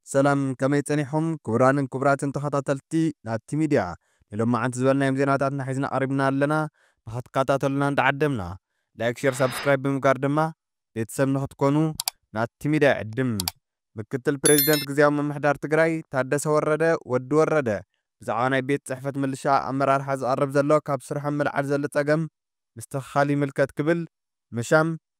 سلام كمي تنيحهم كبران كبرات تخطاتلتي ناتي ميديا لما عن تزولنا يوم زيناتاتنا حيزنا قريبنا لنا بخط قاتاتلنا ندعدمنا لايك شير سبسكرايب بمقاردما يتسمى تكونوا ناتي ميديا عدم مكتل بريزيدنت غزياو من محدار تقراي تادس ورده ود ورده زعانا بيت صحفة ملشا أمرار حاز قرب زلو كاب سرحة ملعر زل تقم مستخالي ملكت كبل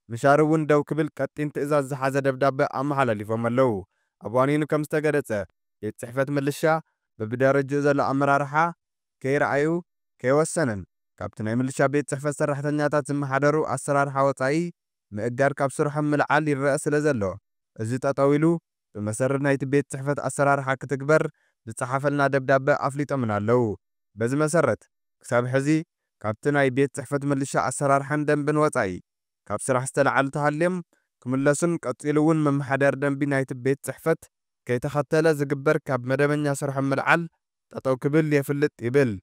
مشارون دو كبل كاتين تئزاز زحازة دبدابة أما حالا اللي فمالو أبوانينو كم استقرت يتصحفت ملشا ببدارج زل أمرارحا كي رأيو كي وسنن كابتن ملشا بيت صحفت سرحة نياتات محدرو أسرار حوطاي مقدار كاب سرحة ملعالي الرأس لزلو أزيت أطويلو بمسرر نايت بيت صحفت أسرار حاك تكبر بتصحفلنا دبدابة أفليت أمنا لو بز مسرت كساب حزي كابتن أي بيت صحفت ملشا أسرار حندن بن وطاي كاب سرح استلعال تهلم كملسن قتيلون من محدر دنبي نايت بيت صحفت كي تخطل زقبر كاب مدبن ياسر حمل تطو كبل يفلت يبل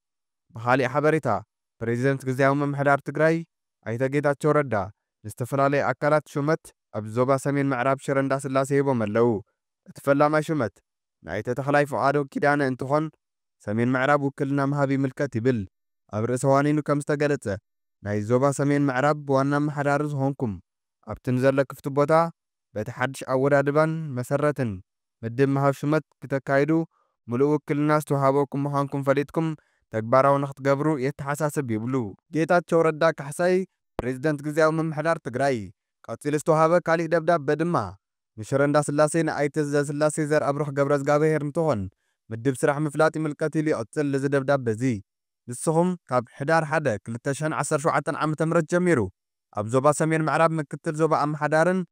بخالي حبريتا بريزيدنت غزياو من محدار تقراي ايتا جيتا تشوردا نستفرالي اكالات شمت ابزوبا سمين معراب شرندا سلاسي يبو ملو اتفلا ما شمت نايتا تخلاي فعادو كيدانا انتخون سمين معراب وكلنا مهابي ملكت يبل ابرئ سوانينو كمستقلت ناي زوبا سمين معراب وانا محدارز هونكم ابتنزل كفت بوتا بتحدش أولا دبان مسرتن مدب مهاب شمت كتكايدو ملؤ كل الناس تهابوكم مهانكم فريدكم تكبارا ونخت قبرو يتحساسب يبلو جيتات شوردا كحساي بريزيدنت غزياو من محدار تقراي قاتلس تهابا كالي دبداب بدما نشرندا سلاسين ايتز سلاسي زر أبروح قبرز قابي هرمتوهن مدب سرح مفلاتي ملكاتي لي أتصل لزي دبداب بزي نسخم كاب حدار حدا كلتشان عصر شوعتن عام تمرت جميرو أبزوبا سمين معراب مكتل زوبا أم حدارن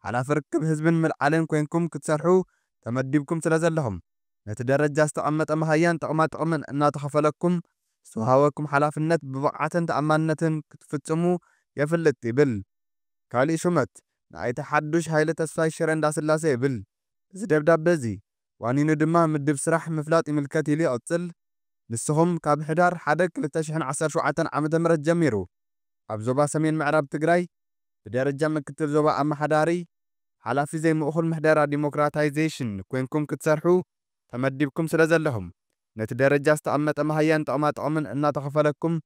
على فركب حزبن ملعلن كوينكم كتسرحو تمديبكم سلازلهم نتدرج استقمت أمهيان تقمات أمن أن تخفلكم سوهاوكم حلافنت ببقعة تأمانة كتفتمو يفلت يبل كالي شمت ناي تحدش هايلة تسفاي شرن داس اللاسي يبل زدبداب بزي وانينو دما مدب سرح مفلات ملكتي لي أتصل نسهم كاب حدار حدك لتشحن عصر شوعة عمد مرت جميرو أبزوبا سمين معراب تقراي بدرجة مكتل زوبا أما حداري حلافي زي مؤخل محدارة ديموكراتايزيشن كوينكم كتسرحو تمديبكم سلازلهم نتدرجة استعمت أما هيان تقمات أمن أن تخفلكم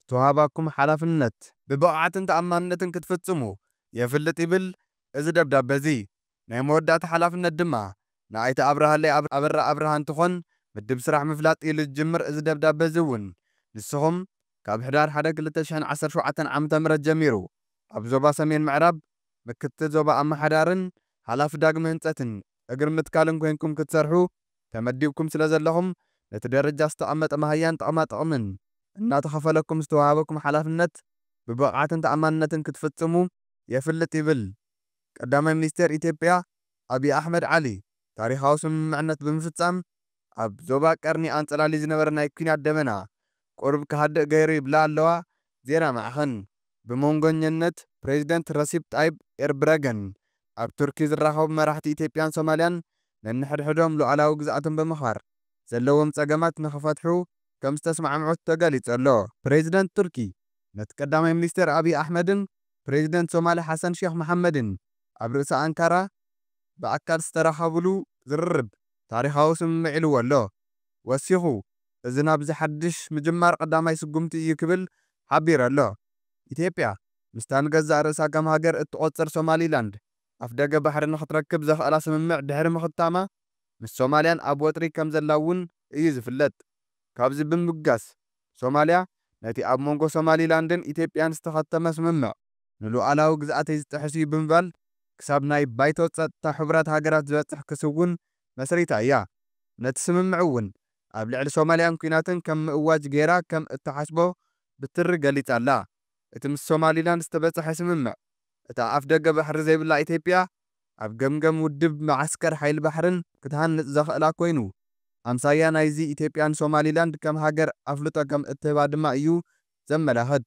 توهاباكم حلاف النت ببقعة تأمانة كتفتسمو يفلت إبل إذا دبداب بزي ناي مودات حلاف النت دما نايت أبرها اللي أبرها انتخون بدب سرح مفلات إلى الجمر إذا دبداب بزون نسهم كاب حدار حدق لتشحن عصر شوعة عام تمرت جميرو أبزوبا سمين معرب مكتل زوبا أما حدارن حلاف داق مهنتتن اقر متكالن كوينكم كتسرحو تمديبكم سلازلهم نتدرجة استقامت أمهيان تقامات أمن إنا تخفلكم استوعابكم حلاف النت ببقعة تأمانة كتفتمو يفلت يبل قدامي منيستر إيتيبيا أبي أحمد علي تاريخ هاوسم معنت بمفتسام أب زوبا كارني أنصلالي زنبرنا يكينات دمنا قرب كهد غيري بلا اللوا زينا معخن بمونغونينت بريزيدنت رسيب طيب إربراغن أب تركي زراخوب مراحت إيتيبيان سوماليان ننحدحدهم لعلاو قزعتهم بمخار زلوهم تقامات نخفتحو كم استسمع معوت تقاليت الله بريزيدنت تركي نتقدامي منيستر أبي أحمدن بريزيدنت سومالي حسن شيخ محمدن أب رئيس أنكارا بأكاد استراخبلو زرب تاريخاو سمعلو الله وسيخو إذن بزي حدش مجمار قدامي سقمتي يكبل حبير الله إثيوبيا مستانقز رئيسا كم هاجر اتقوصر سومالي لاند أفدق بحر نخطركب زخ ألا سممع دحر مخطامة مش سوماليان أبوطري كم زلاون إيز فلت كابز بمقاس سوماليا نتي أب مونغو سومالي لاندن إثيوبيان استخطم سممع نلو ألاو قزعتي يستحسي بمبال كساب ناي بايتو تحبرات هاجرات زواتح كسوون مسريتا يا نتسممعون أب لعل سوماليان كيناتن كم أواج غيرا كم اتحاسبو بتر قليت الله اتم السومالي لاند استبتح سممع اتا أفدق بحر زي بالله إثيوبيا أب قمقم ودب معسكر حيل بحرن كتهان زخلا كوينو أمسايا نايزي إثيوبيان سومالي لاند كم هاجر أفلطا كم اتباد ما إيو زملا هد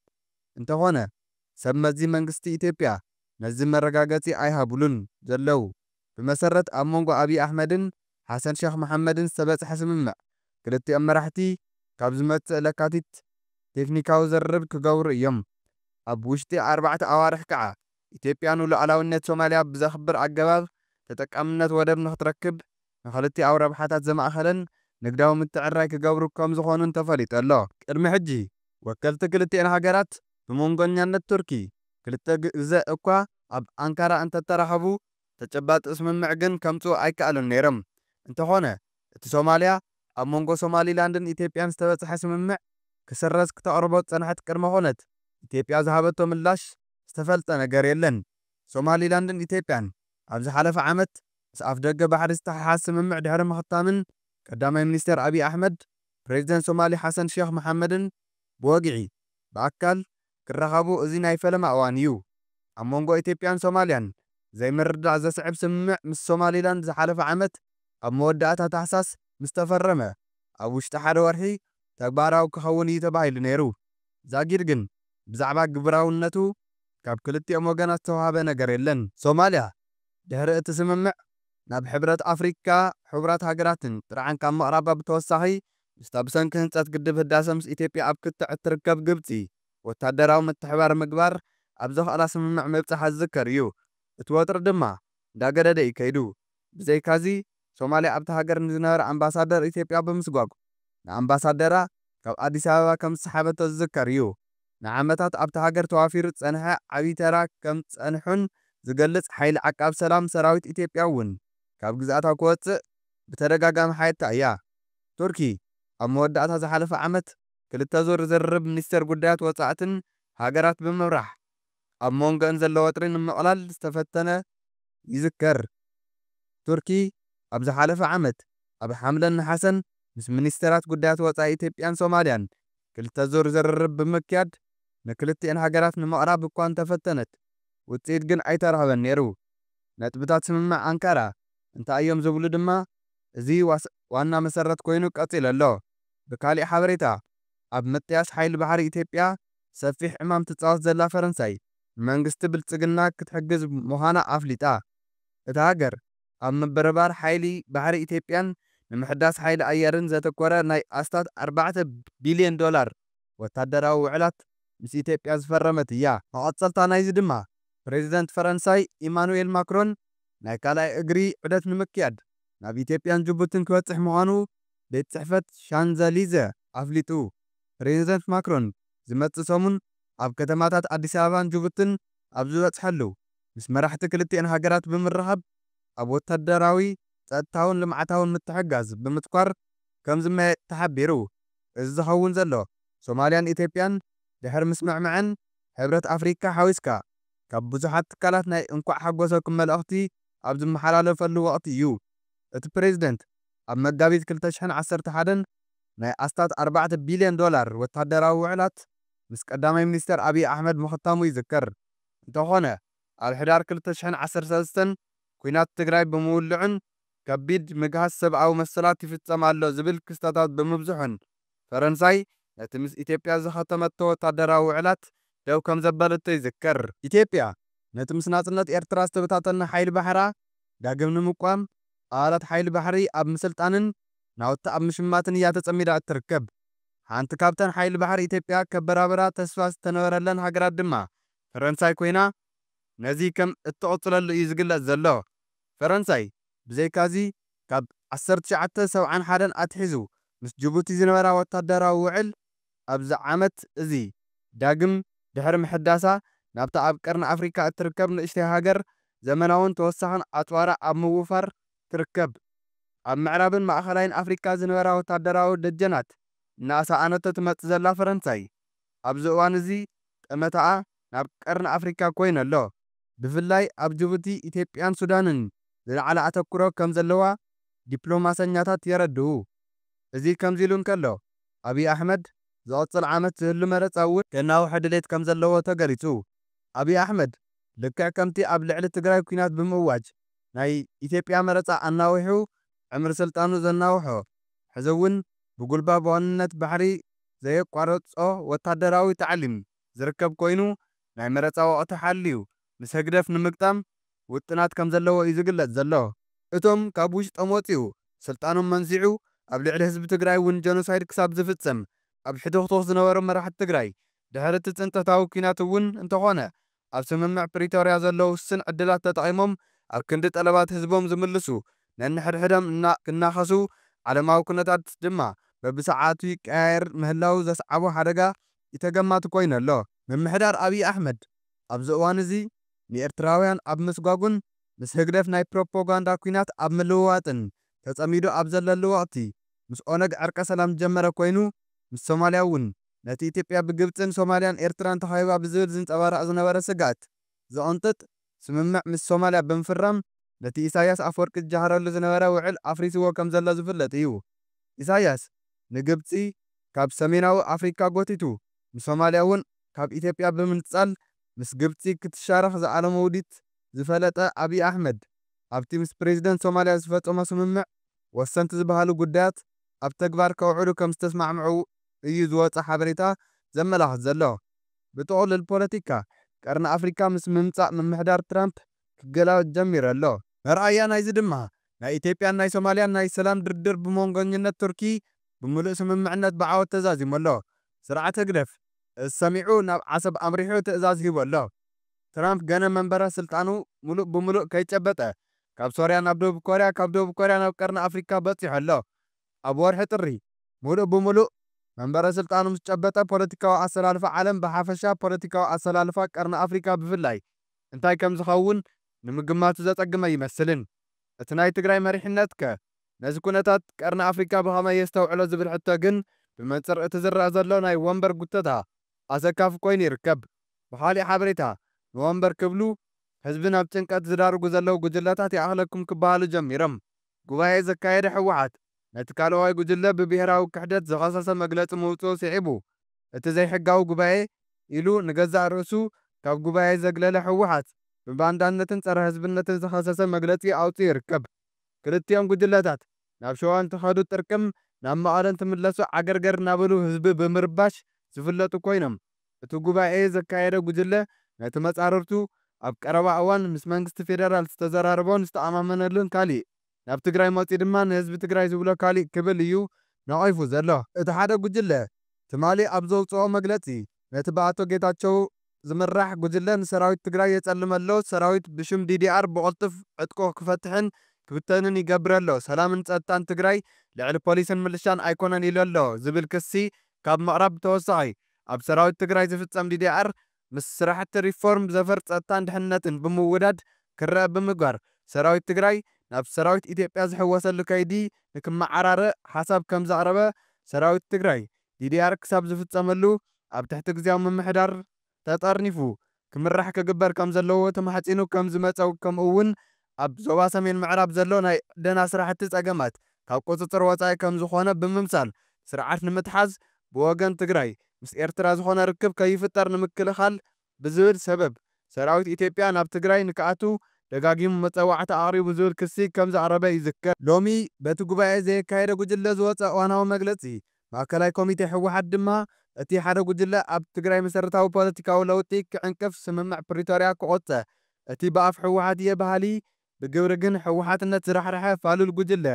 انت هنا سمزي منغستي إثيوبيا نزم الرقاقاتي أيها بلون جلو بمسرت أمونغو أبي أحمدن حسن شيخ محمدن سبت حسممع كلتي أمرحتي كابزمت لكاتيت تكنيكاو زرب كغور يم أب وشتي 4 أوارح كعا إثيوبيان ولو علاونة سوماليا بزخبر عقباب تتكأمنت ودب نختركب ንኽልቲኡ ረብሓታት ዘማእኸለን ንግዳዊ ምትዕርራይ ክገብሩ ከም ዝኾኑን ተፈሊጡ ኣሎ። ቅድሚ ሕጂ ወከልቲ ክልቲአን ሃገራት ብመንጎኛነት ቱርኪ ክልተ ግዜ እኳ ኣብ ኣንካራ እንተተራኸቡ ተጨባጢ ስምምዕ ግን ከምጽኡ ኣይከኣሉን ነይሮም። እንተኾነ እቲ ሶማልያ ኣብ መንጎ ሶማሊላንድን ኢትዮጵያን ዝተበጽሐ ስምምዕ ክስረዝ ክተቕርቦ ጸንሐት ቅድመ ኾነት ኢትዮጵያ ዝሃበቶ ምላሽ ዝተፈልጠ ነገር የለን። ሶማሊላንድን ኢትዮጵያን ኣብ ዝሓለፈ ዓመት ምስ ኣፍ ደገ ባሕሪ ዝተሓሓዝ ስምምዕ ድሕሪ ምኽታምን ቀዳማይ ሚኒስትር አብይ ኣሕመድ ፕሬዚደንት ሶማሊ ሓሰን ሼኽ መሓመድን ብወግዒ ብኣካል ክራኸቡ እዚ ናይ ፈለማ እዋን እዩ። ኣብ መንጎ ኢትዮጵያን ሶማልያን ዘይምርዳእ ዘስዕብ ስምምዕ ምስ ሶማሊላንድ ዝሓለፈ ዓመት ኣብ መወዳእታ ታሕሳስ ምስ ተፈረመ ኣብ ውሽጢ ሓደ ወርሒ ተግባራዊ ክኸውን እዩ ተባሂሉ ነይሩ። ዛጊድ ግን ብዛዕባ ግብራውነቱ ካብ ክልቲኦም ወገናት ዝተዋሃበ ነገር የለን። ሶማልያ ድሕሪ እቲ ስምምዕ ናብ ሕብረት ኣፍሪካ ሕቡራት ሃገራትን ጥርዓን ካብ ምቕራባ ብተወሳኺ ምስታ ብሰንኪ ህንፀት ግድብ ህዳሴ ምስ ኢትዮጵያ ኣብ ክትዕ እትርከብ ግብፂ ወታደራዊ ምትሕብባር ምግባር ኣብ ዘኽእላ ስምምዕ ምብጻሕ ዝዝከር እዩ። እቲ ወጥሪ ድማ እንዳገደደ እዩ ከይዱ። ብዘይካዚ ሶማልያ ኣብቲ ሃገር ንዝነበረ ኣምባሳደር ኢትዮጵያ ብምስጓጉ ንኣምባሳደራ ካብ ኣዲስ ኣበባ ከም ዝሰሓበቶ ዝዝከር እዩ። ንዓመታት ኣብቲ ሃገር ተዋፊሩ ጸንሐ ዓብዪ ተራ ከም ጸንሑን ዝገልጽ ሓይሊ ዓቃብ ሰላም ሰራዊት ኢትዮጵያ እውን ካብ ግዛእታ ክወፅእ ብተደጋጋሚ ሓየታ እያ። ቱርኪ ኣብ መወዳእታ ዝሓለፈ ዓመት ክልተ ዙር ዝርርብ ሚኒስትር ጉዳያት ወጻእትን ሃገራት ብምምራሕ ኣብ መንጎአን ዘሎ ወጥሪ ንምቕላል ዝተፈተነ ይዝከር። ቱርኪ ኣብ ዝሓለፈ ዓመት ኣብ ሓምለን ነሓሰን ምስ ሚኒስትራት ጉዳያት ወጻኢ ኢትዮጵያን ሶማልያን ክልተ ዙር ዝርርብ ብምክያድ ንክልቲአን ሃገራት ንምቕራብ እኳ እንተፈተነት ውፅኢት ግን ኣይተረኸበን ነይሩ። ነጥብታት ስምምዕ ኣንካራ እንታይ እዮም ዝብሉ ድማ እዚ ዋና መሰረት ኮይኑ ቀፂሉ ኣሎ። ብካሊእ ሓበሬታ ኣብ ምጥያስ ሓይሊ ባሕሪ ኢትዮጵያ ሰፊሕ ዕማም ትፃወት ዘላ ፈረንሳይ መንግስቲ ብልጽግና ክትሕግዝ ምዃና ኣፍሊጣ። እቲ ሃገር ኣብ ምብርባር ሓይሊ ባሕሪ ኢትዮጵያን ንምሕዳስ ሓይሊ ኣየርን ዘተኮረ ናይ ኣስታት 4 ቢልዮን ዶላር ወታደራዊ ውዕላት ምስ ኢትዮጵያ ዝፈረመት እያ። መቐጸልታ ናይዚ ድማ ፕሬዚደንት ፈረንሳይ ኢማኑኤል ማክሮን ናይ ካልኣይ እግሪ ዑደት ንምክያድ ናብ ኢትዮጵያን ጅቡትን ክበጽሕ ምዃኑ ቤት ጽሕፈት ሻንዘሊዘ ኣፍሊጡ። ፕሬዚደንት ማክሮን ዝመጽእ ሰሙን ኣብ ከተማታት ኣዲስ ኣበባን ጅቡትን ኣብ ዝበጽሐሉ ምስ መራሕቲ ክልቲአን ሃገራት ብምርኻብ ኣብ ወታደራዊ ጸጥታውን ልምዓታውን ምትሕግጋዝ ብምትኳር ከም ዝመየጥ ተሓቢሩ። እዚ ዝኸውን ዘሎ ሶማልያን ኢትዮጵያን ድሕሪ ምስምዕምዐን ሕብረት ኣፍሪካ ሓዊስካ ካብ ብዙሓት ትካላት ናይ እንኳዕ ሓጎሰኩም መልእኽቲ ኣብ ዝመሓላለፈሉ ወቕቲ እዩ። እቲ ፕሬዚደንት ኣብ መጋቢት 2011 ናይ ኣስታት 4 ቢልዮን ዶላር ወታደራዊ ውዕላት ምስ ቀዳማይ ሚኒስትር አብይ ኣሕመድ ምኽታሙ ይዝከር። እንተኾነ ኣብ ሕዳር 2013 ኩናት ትግራይ ብምውልዑን ከቢድ ምግሃስ ሰብኣዊ መሰላት ይፍጸም ኣሎ ዝብል ክስተታት ብምብዝሑን ፈረንሳይ ነቲ ምስ ኢትዮጵያ ዝኸተመቶ ወታደራዊ ውዕላት ደው ከም ዘበለቶ ይዝከር። ኢትዮጵያ ነቲ ምስ ናጽነት ኤርትራ ዝተበታተነ ሓይሊ ባሕራ ዳግም ንምቋም ኣባላት ሓይሊ ባሕሪ ኣብ ምስልጣንን ናውቲ ኣብ ምሽማትን እያ ተጸሚዳ እትርከብ። ሓንቲ ካብተን ሓይሊ ባሕሪ ኢትዮጵያ ከበራብራ ተስፋ ዝተነበረለን ሃገራት ድማ ፈረንሳይ ኮይና ነዚ ከም እትቕጽለሉ እዩ ዝግለጽ ዘሎ። ፈረንሳይ ብዘይካዚ ካብ 1971 ኣትሒዙ ምስ ጅቡቲ ዝነበራ ወታደራዊ ውዕል ኣብዚ ዓመት እዚ ዳግም ድሕሪ ምሕዳሳ ናብታ ኣብ ቀርኒ ኣፍሪካ እትርከብ ንእሽተይ ሃገር ዘመናውን ተወሳኺን ኣትዋራ ኣብ ምውፋር ትርከብ። ኣብ ምዕራብን ማእኸላይን ኣፍሪካ ዝነበራ ወታደራዊ ደጀናት እናሰኣነቶ ትመጽእ ዘላ ፈረንሳይ ኣብዚ እዋን እዚ ጠመታኣ ናብ ቀርኒ ኣፍሪካ ኮይኑ ኣሎ። ብፍላይ ኣብ ጅቡቲ ኢትዮጵያን ሱዳንን ዝለዓለ ኣተኩሮ ከም ዘለዋ ዲፕሎማሰኛታት የረድኡ። እዚ ከምዚ ኢሉ እንከሎ አብይ ኣሕመድ ዝቐጽል ዓመት ዝህሉ መረፃ እውን ከናውሕ ድሌት ከም ዘለዎ ተገሊጹ። አብይ ኣሕመድ ልክዕ ከምቲ ኣብ ልዕሊ ትግራይ ኩናት ብምእዋጅ ናይ ኢትዮጵያ መረፃ ኣናዊሑ ዕምሪ ስልጣኑ ዘናውሖ ሕዚ እውን ብጉልባ በዋንነት ባሕሪ ዘየቋረጾ ወታደራዊ ታዕሊም ዝርከብ ኮይኑ ናይ መረፃ ወቕቲ ሓልዩ ምስ ህግደፍ ንምግጣም ውጥናት ከም ዘለዎ እዩ ዝግለጽ ዘሎ። እቶም ካብ ውሽጦም ወፂኡ ስልጣኖም መንዚዑ ኣብ ልዕሊ ህዝቢ ትግራይ እውን ጀኖሳይድ ክሳብ ዝፍጸም ኣብ ሕድኽትኽ ዝነበሩ መራሕቲ ትግራይ ድሕሪ እቲ ጽንተታዊ ኩናት እውን እንተኾነ ኣብ ስምምዕ ፕሪቶርያ ዘለዉ ውስን ዕድላት ተጠቒሞም ኣብ ክንዲ ጠለባት ህዝቦም ዝምልሱ ነንሕድሕዶም ክናኸሱ ዓለማዊ ኩነታት ድማ በብሰዓቱ ይቀያየር ምህላው ዘስዓቦ ሓደጋ ይተገማት ኮይኑ ኣሎ። ምምሕዳር ኣብዪ ኣሕመድ ኣብዚ እዋን እዚ ንኤርትራውያን ኣብ ምስጓጉን ምስ ህግደፍ ናይ ፕሮፓጋንዳ ኩናት ኣብ ምልውዋጥን ተጸሚዱ ኣብ ዘለሉ ወቕቲ ምስ ኦነግ ዕርቀ ሰላም ጀመረ ኮይኑ ምስ ሶማልያ እውን ነቲ ኢትዮጵያ ብግብፅን ሶማልያን ኤርትራን ተኸቢባ ብዝብል ዝንፀባረቕ ዝነበረ ስጋት ዘቕንጥጥ ስምምዕ ምስ ሶማልያ ብምፍራም ነቲ ኢሳያስ ኣፈወርቂ ዝጀሃረሉ ዝነበረ ውዕል ኣፍሪስዎ ከም ዘሎ ዝፍለጥ እዩ። ኢሳያስ ንግብፂ ካብ ሰሜናዊ ኣፍሪካ ጎቲቱ ንሶማልያ እውን ካብ ኢትዮጵያ ብምንጻል ምስ ግብፂ ክትሻረኽ ዝዓለመ ውዲት ዝፈለጠ ኣብዪ ኣሕመድ ኣብቲ ምስ ፕሬዚደንት ሶማልያ ዝፈጸሞ ስምምዕ ወሰንቲ ዝበሃሉ ጉዳያት ኣብ ተግባር ከውዕሉ ከም ዝተስማዕምዑ እዩ ዝወፀ ሓበሬታ ዘመላኽት ዘሎ። ብጥቕልል ፖለቲካ ቀርኒ ኣፍሪካ ምስ ምምጻእ ምምሕዳር ትራምፕ ክገላበጥ ጀሚሩ ኣሎ። መርኣያ ናይዚ ድማ ናይ ኢትዮጵያን ናይ ሶማልያን ናይ ሰላም ድርድር ብመንጎኝነት ቱርኪ ብምሉእ ስምምዕነት ብዓወት ተዛዚሙ ኣሎ። ስርዓተ ግደፍ ሰሚዑ ናብ ዓሰብ ኣምሪሑ ትእዛዝ ሂቡ ኣሎ። ትራምፕ ገነ መንበረ ስልጣኑ ሙሉእ ብምሉእ ከይጨበጠ ካብ ሶርያ ናብ ደቡብ ኮርያ ካብ ደቡብ ኮርያ ናብ ቀርኒ ኣፍሪካ በፂሑ ኣሎ። ኣብ ወርሒ ጥሪ ሙሉእ ብምሉእ መንበረ ስልጣኑ ምስ ጨበጠ ፖለቲካዊ ኣሰላልፋ ዓለም ብሓፈሻ ፖለቲካዊ ኣሰላልፋ ቀርኒ ኣፍሪካ ብፍላይ እንታይ ከም ዝኸውን ንምግማቱ ዘጸግመ ይመስልን። እቲ ናይ ትግራይ መሪሕነት ከ ነዚ ኩነታት ቀርኒ ኣፍሪካ ብኸመይ የስተውዕሎ ዝብል ሕቶ ግን ብመንጽር እቲ ዝረአ ዘሎ ናይ ወንበር ጉተታ ኣሰካፊ ኮይኑ ይርከብ። ብኻሊእ ሓበሬታ ንወንበር ክብሉ ህዝቢ ናብ ጭንቀት ዝዳርጉ ዘለዉ ጉጅለታት ይኣኽለኩም ክበሃሉ ጀሚሮም። ጉባኤ ዘካየደ ሕወሓት ነቲ ካልኣዋይ ጉጅለ ብብሔራዊ ክሕደት ዝኸሰሰ መግለፂ ምውፅኡ ስዒቡ እቲ ዘይሕጋዊ ጉባኤ ኢሉ ንገዛእ ርእሱ ካብ ጉባኤ ዘግለለ ሕወሓት ብባንዳነትን ጸረ ህዝብነትን ዝኸሰሰ መግለፂ ኣውፅኡ ይርከብ። ክልቲኦም ጉጅለታት ናብ ሸዋ እንትኸዱ ጥርቅም ናብ መቐለ እንትምለሱ ዓገርገር እናበሉ ህዝቢ ብምርባሽ ዝፍለጡ ኮይኖም እቲ ጉባኤ ዘካየደ ጉጅለ ነቲ መጻርርቱ ኣብ ቀረባ እዋን ምስ መንግስቲ ፌደራል ዝተዘራረቦን ዝተኣማመነሉን ካሊእ ናብ ትግራይ መፂ ድማ ንህዝቢ ትግራይ ዝብሎ ካሊእ ክብል እዩ ነቒፉ ዘሎ። እቲ ሓደ ጉጅለ ትማሊ ኣብ ዘውፅኦ መግለፂ ነቲ ብኣቶ ጌታቸው ዝምራሕ ጉጅለ ንሰራዊት ትግራይ የጸልመሎ ሰራዊት ብሽም ዲዲኣር ብቕልጡፍ ዕጥቁ ክፈትሕን ክብተንን ይገብረሎ ሰላምን ጸጥታን ትግራይ ልዕሊ ፖሊስን ምልሻን ኣይኮነን ኢሉ ኣሎ ዝብል ክሲ ካብ ምቕራብ ተወሳኺ ኣብ ሰራዊት ትግራይ ዝፍጸም ዲዲኣር ምስ ስራሕቲ ሪፎርም ዘፈር ጸጥታን ድሕንነትን ብምውዳድ ክረአ ብምግባር ሰራዊት ትግራይ ናብ ሰራዊት ኢትዮጵያ ዝሕወሰሉ ከይዲ ንክመዓራርእ ሓሳብ ከም ዘቕረበ ሰራዊት ትግራይ ዲዲኣር ክሳብ ዝፍጸመሉ ኣብ ትሕቲ ግዜያዊ ምምሕዳር ተጠርኒፉ ክምራሕ ክግበር ከም ዘለዎ ተማሕፂኑ ከም ዝመፀው ከምኡ እውን ኣብ ዞባ ሰሜን ምዕራብ ዘሎ ናይ ደና ስራሕቲ ጸገማት ካብ ቁፅጥር ወፃኢ ከም ዝኾነ ብምምሳል ስርዓት ንምትሓዝ ብወገን ትግራይ ምስ ኤርትራ ዝኾነ ርክብ ከይፍጠር ንምክልኻል ብዝብል ሰበብ ሰራዊት ኢትዮጵያ ናብ ትግራይ ንክኣቱ ደጋጊሙ መፀዋዕቲ ኣቕሪቡ ዝብል ክሲ ከም ዘቕረበ ይዝከር። ሎሚ በቲ ጉባኤ ዘካየደ ጉጅለ ዝወፀ እዋናዊ መግለፂ ማእከላይ ኮሚቴ ሕወሓት ድማ እቲ ሓደ ጉጅለ ኣብ ትግራይ መሰረታዊ ፖለቲካዊ ለውጢ ክዕንቅፍ ስምምዕ ፕሪቶርያ ክቆፀ እቲ ብኣፍ ሕወሓት እየ ባህሊ ብግብሪ ግን ሕወሓትነት ዝራሕርሐ ፋሉል ጉጅለ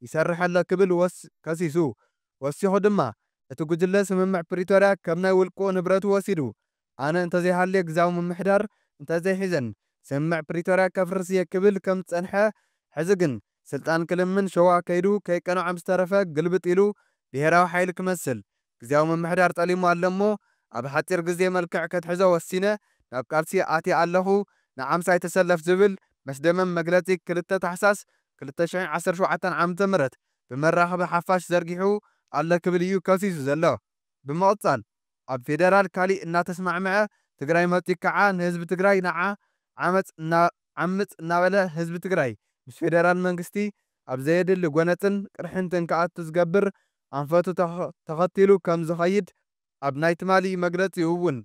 ይሰርሕ ኣሎ ክብል ከሲሱ ወሲኹ ድማ እቲ ጉጅለ ስምምዕ ፕሪቶርያ ከም ናይ ውልቁ ንብረቱ ወሲዱ ኣነ እንተዘይሃልየ ግዛዊ ምምሕዳር እንተዘይሒዘን ስምምዕ ፕሪቶርያ ከፍርስ እየ ክብል ከም ዝጸንሐ ሕዚ ግን ስልጣን ክልምን ሸዋ ከይዱ ከይቀንዖ ምስተረፈ ግልብጥ ኢሉ ብሄራዊ ሓይሊ ክመስል ግዜያዊ ምምሕዳር ጠሊሙ ኣሎ እሞ ኣብ ሓፂር ግዜ መልክዕ ከትሕዞ ወሲነ ናብ ቃልሲ ኣትየ ኣለኹ ንዓምሳይ ተሰለፍ ዝብል መስደመም መግለፂ 2 ታሕሳስ 2017 ዓ.ም ብመራኸቢ ሓፋሽ ዘርጊሑ ኣሎ ክብል እዩ ከሲሱ ዘሎ። ብምቕጻል ኣብ ፌደራል ካሊእ እናተስማዕምዐ ትግራይ መፂ ከዓ ንህዝቢ ትግራይ ንዓ ዓምፅ እናበለ ህዝቢ ትግራይ ምስ ፌደራል መንግስቲ ኣብ ዘየድሊ ጎነፅን ቅርሕንትን ከኣቱ ዝገብር ኣንፈቱ ተኸቲሉ ከም ዝኸይድ ኣብ ናይ ትማሊ መግለፂ እውን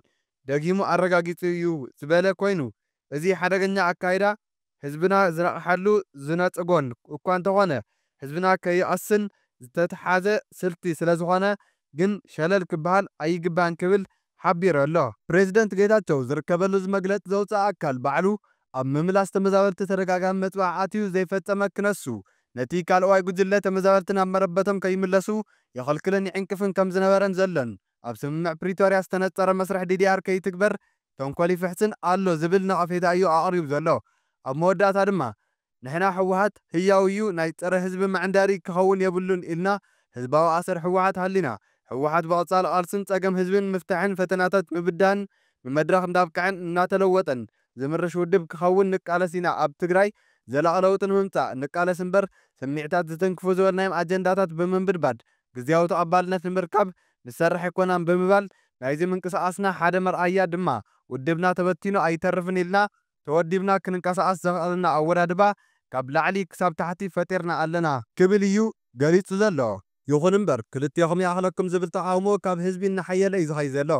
ደጊሙ ኣረጋጊጹ እዩ ዝበለ ኮይኑ እዚ ሓደገኛ ኣካይዳ ህዝብና ዝነቕሓሉ ዝነጽጎን እኳ እንተኾነ ህዝብና ከይቐስን ዝተተሓዘ ስልቲ ስለ ዝኾነ ግን ሸለል ክበሃል ኣይግባን ክብል ሓቢሩ ኣሎ። ፕሬዚደንት ጌታቸው ዝርከበሉ ዝመግለጽ ዘውፅእ ኣካል ባዕሉ ኣብ ምምላስ ተመዛበልቲ ተደጋጋሚ መጥባዕ ኣትዩ ዘይፈጸመ ክነሱ ነቲ ካልኣዋይ ጉጅለ ተመዛበልቲ ናብ መረበቶም ከይምለሱ የኸልክልን ይዕንቅፍን ከም ዝነበረን ዘሎን ኣብ ስምምዕ ፕሪቶርያ ዝተነፀረ መስርሕ ዲዲኣር ከይትግበር ተንኮል ይፍሕስን ኣሎ ዝብል ነቐፌታ እዩ ኣቕሪቡ ዘሎ። ኣብ መወዳእታ ድማ نحنا حوهات هياويو نايتر حزب معنداري كخون يبلون إلنا حزباو أسر حوهات هالينا حوهات بقصال أرسن تقام حزبين مفتاحن فتناتات مبدان من مدرخ مدافقعن ناتلووطن زمرش ودب كخون نقالسينا أب تقراي زلاقلوطن ممتع نقالس انبر سميعتات زتنكفو زولنايم أجنداتات بمنبرباد قزياو تقبالنا المركب نسرح يكونان بمبال نايزي منقساسنا حدا مرأيا دما ودبنا تبتينو أيترفن إلنا توديبنا كنقاساس زغالنا أورادبا ካብ ላዕሊ ክሳብ ታሕቲ ፈጢርና ኣለና ክብል እዩ ገሊጹ ዘሎ ይኹን እምበር ክልቲኦም ያኽለኩም ዝብል ተቃውሞ ካብ ህዝቢ እናሓየለ እዩ ዝኸይ ዘሎ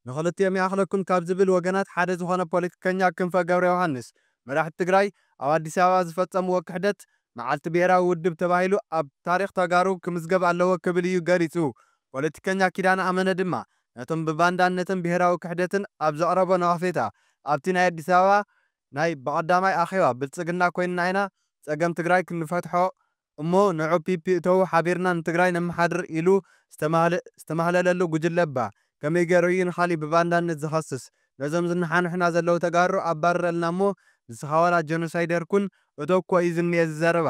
ንኽልቲኦም ያኽለኩም ካብ ዝብል ወገናት ሓደ ዝኾነ ፖለቲከኛ ክንፈ ገብረ ዮሃንስ መራሕቲ ትግራይ ኣብ ኣዲስ ኣበባ ዝፈጸምዎ ክሕደት መዓልቲ ብሔራዊ ውድብ ተባሂሉ ኣብ ታሪክ ተጋሩ ክምዝገብ ኣለዎ ክብል እዩ ገሊጹ ፖለቲከኛ ኪዳነ ኣመነ ድማ ነቶም ብባንዳነትን ብሔራዊ ክሕደትን ኣብ ዘቕረቦ ነዋፌታ ኣብቲ ናይ ኣዲስ ኣበባ ናይ በቐዳማይ ኣኼባ ብልጽግና ኮይንና ኢና ጸገም ትግራይ ክንፈትሖ እሞ ንዑ ፒፒ እተው ሓቢርና ንትግራይ ነመሓድር ኢሉ ዝተማህለለሉ ጉጅለባ ከመይ ገይሩ እዩ ንኻሊ ብባንዳነት ዝኸስስ ነዞም ዝነሓንሕና ዘለው ተጋሩ ኣባረልና እሞ ንስኻወላ ጀኖሳይደርኩን እተኮ እዩ ዝንኤ ዝዘረባ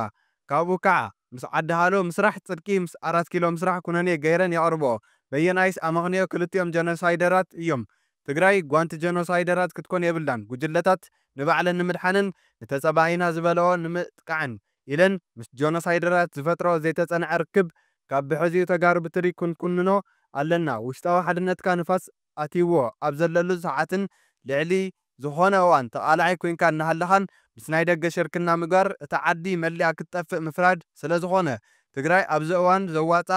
ካብኡ ከዓ ምስ ዓዲ ሃሎ ምስራሕ ጽድቂ ምስ 4 ኪሎ ምስራሕ ኩነኔ ገይረን የቕርቦ በየናይስ ኣመኽንዮ ክልቲኦም ጀኖሳይደራት እዮም ትግራይ ጓንቲ ጀኖሳይደራት ክትኮን የብላን ጉጅለታት ንባዕለን ንምድሓንን ንተጸባይና ዝበለዎ ንምጥቃዕን ኢለን ምስ ጀኖሳይደራት ዝፈጥሮ ዘይተጸንዐ ርክብ ካብ ብሕዚኡ ተጋሩ ብትሪ ክንኩንኖ ኣለና ውሽጣዊ ሓድነትካ ንፋስ ኣትይዎ ኣብ ዘለሉ ሰዓትን ልዕሊ ዝኾነ እዋን ተቓላዓይ ኮይንካ እናሃለኻን ምስ ናይ ደገ ሽርክና ምግባር እታ ዓዲ መሊኣ ክትጠፍእ ምፍራድ ስለ ዝኾነ ትግራይ ኣብዚ እዋን ዘዋፃ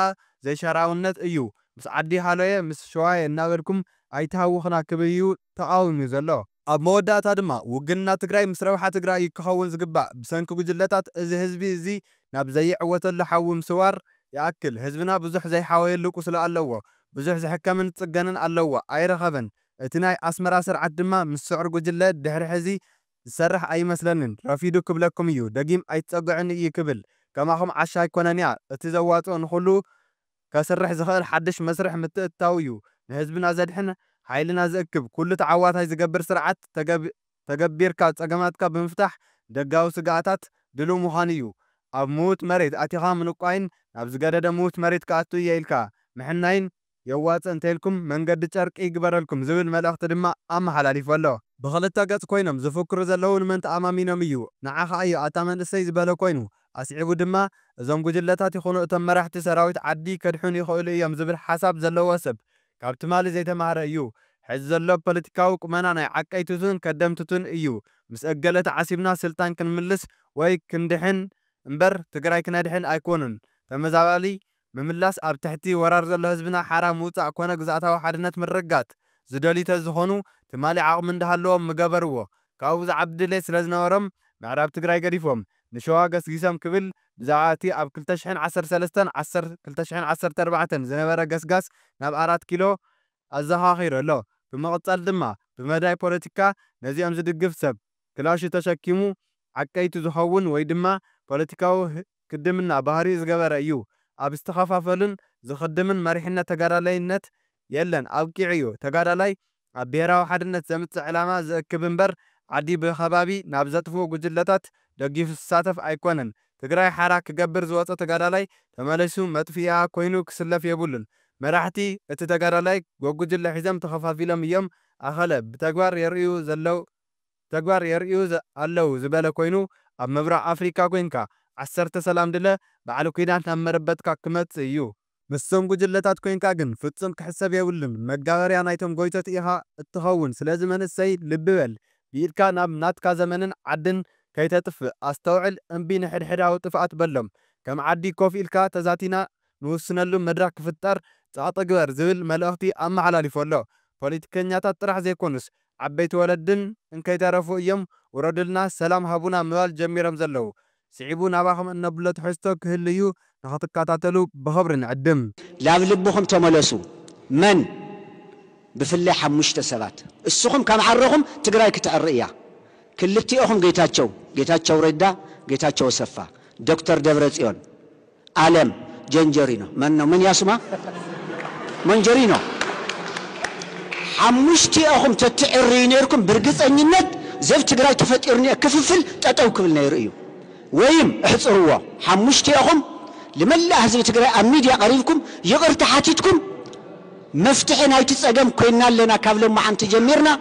ዘይሸራውነት እዩ ምስ ዓዲ ሃለየ ምስ ሸዋየ እናበልኩም ኣይተሃውኽና ክብል እዩ ተቃዊሙ ዘሎ ኣብ መወዳእታ ድማ ውግንና ትግራይ ምስ ረብሓ ትግራይ ክኸውን ዝግባእ ብሰንኪ ጉጅለታት እዚ ህዝቢ እዚ ናብ ዘይዕወተሉ ሓዊ ምስዋር ይኣክል ህዝብና ብዙሕ ዘይሓወየሉ ቁስሊ ኣለዎ ብዙሕ ዝሕከምን ጽገንን ኣለዎ ኣይረኸበን እቲ ናይ ኣስመራ ስርዓት ድማ ምስ ስዕር ጉጅለ ድሕሪ ሕዚ ዝሰርሕ ኣይመስለንን ረፊዱ ክብለኩም እዩ ደጊም ኣይትጸግዕን እዩ ክብል ከማኹም ዓሻ ኣይኮነንያ እቲ ዘዋፅኦ ንኹሉ ከስርሕ ዝኽእል ሓድሽ መስርሕ ምትእትታው እዩ ንህዝብና ዘድሕን ሓይልና ዝእክብ ኩሉ ተዓዋታይ ዝገብር ስርዓት ተገቢርካ ጸገማትካ ብምፍታሕ ደጋዊ ስጋኣታት ድሉው ምዃን እዩ ኣብ ምዉት መሬት ኣቲኻ ምንቋይን ናብ ዝገደደ ምዉት መሬት ከኣቱ የኢልካ ምሕናይን የዋፅእ እንተኢልኩም መንገዲ ጨርቂ ይግበረልኩም ዝብል መልእኽቲ ድማ ኣመሓላሊፉ ኣሎ ብኽልተ ገጽ ኮይኖም ዝፍክሩ ዘለዉ ንመን ተኣማሚኖም እዩ ንዓኻ እዩ ኣታ መንእሰይ ዝበለ ኮይኑ ኣስዒቡ ድማ እዞም ጉጅለታት ይኹኑ እቶም መራሕቲ ሰራዊት ዓዲ ከድሑን ይኽእሉ እዮም ዝብል ሓሳብ ዘለዎ ሰብ ካብ ትማሊ ዘይተማሃረ እዩ ሕዚ ዘሎ ፖለቲካዊ ቁመና ናይ ዓቀይቱትን ከደምትቱን እዩ ምስ እገለ ተዓሲብና ስልጣን ክንምልስ ወይ ክንድሕን እምበር ትግራይ ክነድሕን ኣይኮኑን ተመዛባሊ ምምላስ ኣብ ትሕቲ ወራር ዘሎ ህዝብና ሓራ ምውፃእ ኮነ ግዛእታዊ ሓድነት ምርጋት ዝደሊተ ዝኾኑ ትማሊ ዓቕሚ እንዳሃለዎም ምገበርዎ ካብኡ ዝዓብድለ ስለ ዝነበሮም ምዕራብ ትግራይ ገዲፎም ንሸዋ ገስጊሶም ክብል ብዛዕባ እቲ ኣብ 2013-2014 ዝነበረ ገስጋስ ናብ 4 ኪሎ ኣዘኻኺሩ ኣሎ ብምቕጻል ድማ ብመዳይ ፖለቲካ ነዚኦም ዝድግፍ ሰብ ክላሽ ተሸኪሙ ዓቀይቱ ዝኸውን ወይ ድማ ፖለቲካዊ ክድምና ባህሪ ዝገበረ እዩ ኣብ ዝተኸፋፈሉን ዝኽድምን መሪሕነት ተጋዳላይነት የለን ኣብቂዕ እዩ ተጋዳላይ ኣብ ብሔራዊ ሓድነት ዘምጽእ ዕላማ ዝእክብ እምበር ዓዲ ብኸባቢ ናብ ዘጥፍኡ ጉጅለታት ደጊፉ ዝሳተፍ ኣይኮነን ትግራይ ሓራ ክገብር ዝወፀ ተጋዳላይ ተመለሱ መጥፊያ ኮይኑ ክስለፍ የብሉን መራሕቲ እቲ ተጋዳላይ ጎጉጅለ ሒዘም ተኸፋፊሎም እዮም ኣኸለ ብተግባር የርእዩ ኣለው ዝበለ ኮይኑ ኣብ ምብራቕ ኣፍሪካ ኮይንካ 10 ሰላም ድለ ባዕሉ ኩናት ናብ መረበትካ ክመጽእ እዩ ምስም ጉጅለታት ኮይንካ ግን ፍጹም ክሕሰብ የብሉን መጋበርያ ናይቶም ጎይቶት ኢኻ እትኸውን ስለዚ መንእሰይ ልብበል ብኢድካ ናብ ናትካ ዘመንን ዓድን ከይተጥፍእ ኣስተውዕል እምቢ ንሕድሕዳዊ ጥፍኣት በሎም ከም ዓዲ ኮፍ ኢልካ ተዛቲና ንውስነሉ መድረክ ክፍጠር ጸቕጢ ግበር ዝብል መልእኽቲ ኣመሓላሊፉ ኣሎ ፖለቲከኛታት ጥራሕ ዘይኮኑስ ዓበይቲ ወለድን እንከይተረፉ እዮም ወረድልና ሰላም ሃቡና ምባል ጀሚሮም ዘለው ስዒቡ ናባኹም እነብሎ ትሕዝቶ ክህልዩ ንኽትከታተሉ ብኽብሪ ንዕድም ላብ ልብኹም ተመለሱ መን ብፍላይ 5 ሰባት እስኹም ከም ዓረኹም ትግራይ ክትዕሪ እያ ክልቲኦኹም ጌታቸው ረዳ ጌታቸው ሰፋ ዶክተር ደብረጽዮን ዓለም ጀንጀሪኖ ምን ያስማ መንጀሪኖ 5ቲኦኹም ተትዕሪ ነርኩም ብርግጸኝነት ዘብ ትግራይ ተፈጢርኒ ክፍፍል ጠጠው ክብል ነይሩ እዩ ويم احصروا حمشتيهم لملا حزب تግራይ ኣብ ሚድያ قريبكم يقرت حاتتكم مفتحنا يتصقم كوينا لنا كابلم ما عم تجمرنا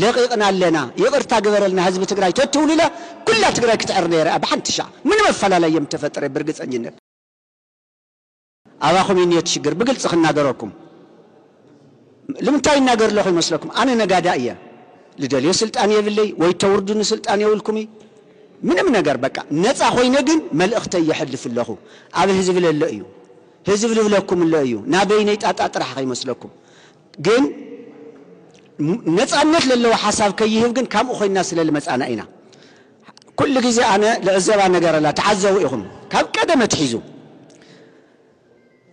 لقيقنا لنا يقرتا قبرلنا حزب تግራይ تتولله كلها تግራይ كتعر نيره بحنتشا من مفلا لا يمتفطر برغصنينت أباكم يني تشجر بقلت خلنا نقرأكم لم تاين نقر له يمسلكم أنا نقادائية لدليل سلطان يبلي ويتوردون سلطان يولكمي من نقر بقى نصا خوي نجن ملأختي يحلف الله أبي هزب الله هزب لكم الله نابين يتأطرح يمسلكم جن نصا نت لله حساب كيهف جن كم أخوي الناس للمسألة أنا كل جزء أنا لأزبان نقر لا تعزوا إخهم كم كذا ما تحيزوا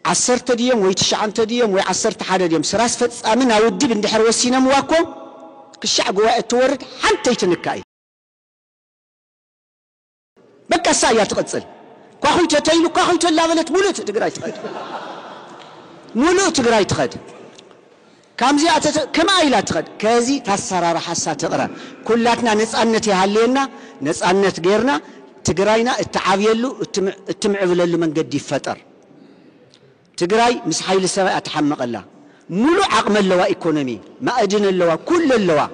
10 ديم ወይ 9 ديم ወይ 11 ديم سراس فጻምን አውድብ እንድሕር ወሲነም ዋኮ ክሻዕ ጉባኤ ተወርድ ሓንቲ ይትንካይ በቃ ሳያ ትቀጽል ኳኹይተ ተይሉ ኳኹይተ ላበለት ሙሉት ትግራይ ትኸድ ሙሉት ትግራይ ትኸድ ካምዚ አተ ከማ ኢላ ትኸድ ከዚ ታሰራራ ሐሳ ተቅራ ኩላትና ነጻነት ያሃለና ነጻነት ገርና ትግራይና እትዓብየሉ እትምዕብለሉ መንገድ ይፈጠር تجراي مس حيل السماء أتحمق الله ملو عقم اللواء إيكونومي ما أدين اللواء كل اللواء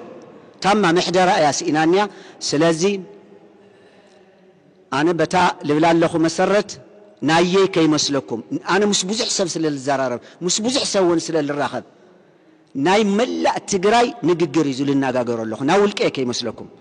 تم محدر يا سينانيا سلازين أنا بتاع لبلاد لخو مسرت نايي كي مسلكم أنا مش بوزع حساب سلال الزرار مش بوزع سوون سلال الراخب ناي ملا تجراي نججري زول الناقة جرو لخو ناول كي مسلكم